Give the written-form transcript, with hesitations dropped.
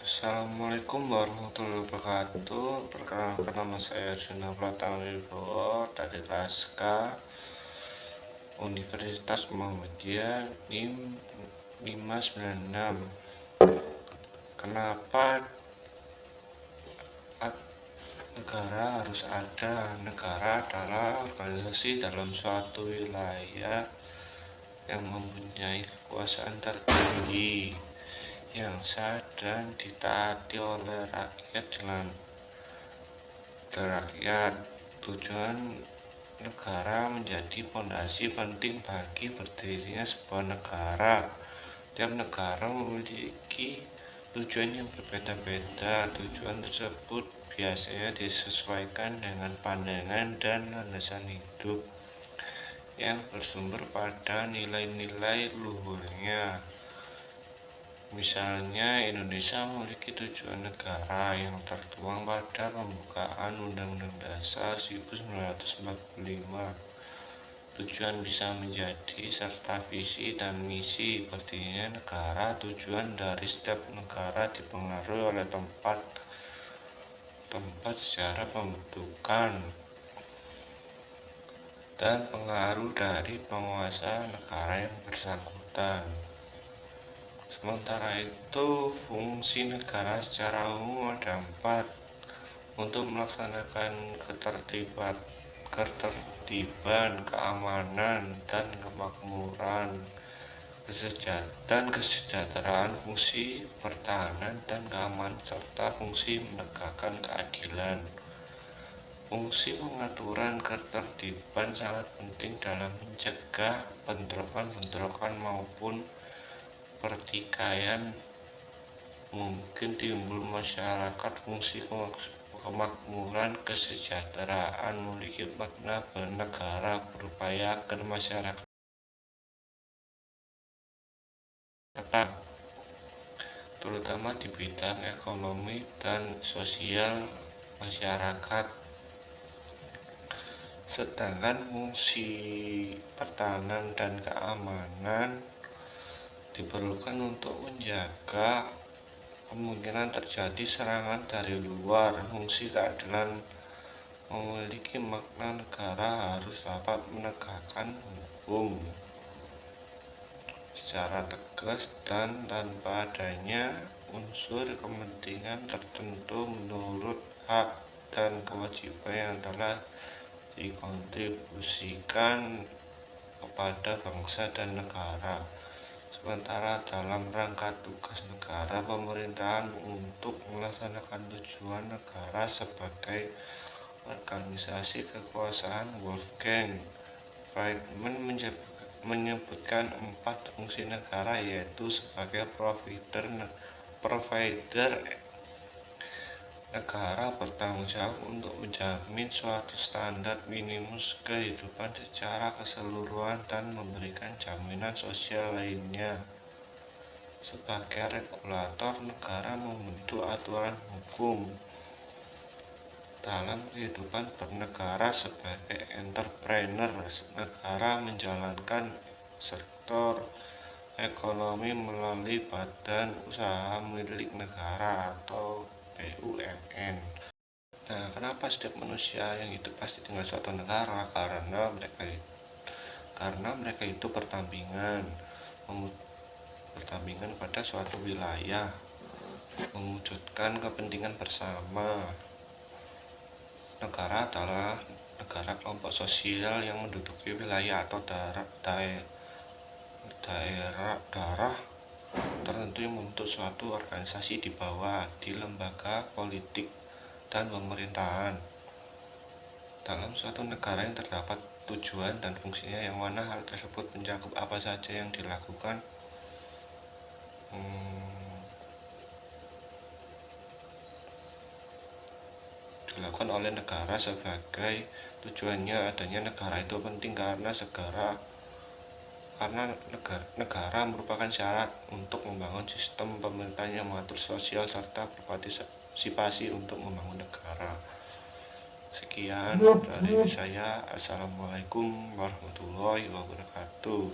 Assalamualaikum warahmatullahi wabarakatuh. Perkenalkan, nama saya Juna Pratama Wibowo dari KSK Universitas Muhammadiyah NIM 596. Kenapa negara harus ada? Negara adalah organisasi dalam suatu wilayah yang mempunyai kekuasaan tertinggi yang sah dan ditaati oleh rakyat. Tujuan negara menjadi fondasi penting bagi berdirinya sebuah negara. Tiap negara memiliki tujuan yang berbeda-beda. Tujuan tersebut biasanya disesuaikan dengan pandangan dan landasan hidup yang bersumber pada nilai-nilai luhurnya. Misalnya, Indonesia memiliki tujuan negara yang tertuang pada pembukaan Undang-Undang Dasar 1945. Tujuan bisa menjadi serta visi dan misi berdirinya negara. Tujuan dari setiap negara dipengaruhi oleh tempat sejarah pembentukan dan pengaruh dari penguasa negara yang bersangkutan. Sementara itu, fungsi negara secara umum ada 4. Untuk melaksanakan ketertiban, keamanan, dan kemakmuran, kesejahteraan, fungsi pertahanan dan keamanan, serta fungsi menegakkan keadilan. Fungsi pengaturan ketertiban sangat penting dalam mencegah bentrokan maupun pertikaian mungkin timbul masyarakat. Fungsi kemakmuran, kesejahteraan memiliki makna bernegara berupaya agar masyarakat terutama di bidang ekonomi dan sosial masyarakat. Sedangkan fungsi pertahanan dan keamanan diperlukan untuk menjaga kemungkinan terjadi serangan dari luar. Fungsi keadilan memiliki makna negara harus dapat menegakkan hukum secara tegas dan tanpa adanya unsur kepentingan tertentu menurut hak dan kewajiban yang telah dikontribusikan kepada bangsa dan negara. Sementara dalam rangka tugas negara, pemerintahan untuk melaksanakan tujuan negara sebagai organisasi kekuasaan, Wolfgang Friedman menyebutkan 4 fungsi negara, yaitu sebagai provider negara bertanggung jawab untuk menjamin suatu standar minimum kehidupan secara keseluruhan dan memberikan jaminan sosial lainnya. Sebagai regulator, negara membentuk aturan hukum dalam kehidupan bernegara. Sebagai entrepreneur, negara menjalankan sektor ekonomi melalui badan usaha milik negara atau BUMN. Nah, kenapa setiap manusia yang hidup pasti tinggal suatu negara? Karena mereka itu berdampingan pada suatu wilayah, mewujudkan kepentingan bersama. Negara adalah negara kelompok sosial yang menduduki wilayah atau daerah tertentu yang membentuk suatu organisasi di bawah di lembaga politik dan pemerintahan. Dalam suatu negara yang terdapat tujuan dan fungsinya, yang mana hal tersebut mencakup apa saja yang dilakukan oleh negara. Sebagai tujuannya adanya negara itu penting karena negara merupakan syarat untuk membangun sistem pemerintahan yang mengatur sosial serta berpartisipasi untuk membangun negara. Sekian dari saya. Assalamualaikum warahmatullahi wabarakatuh.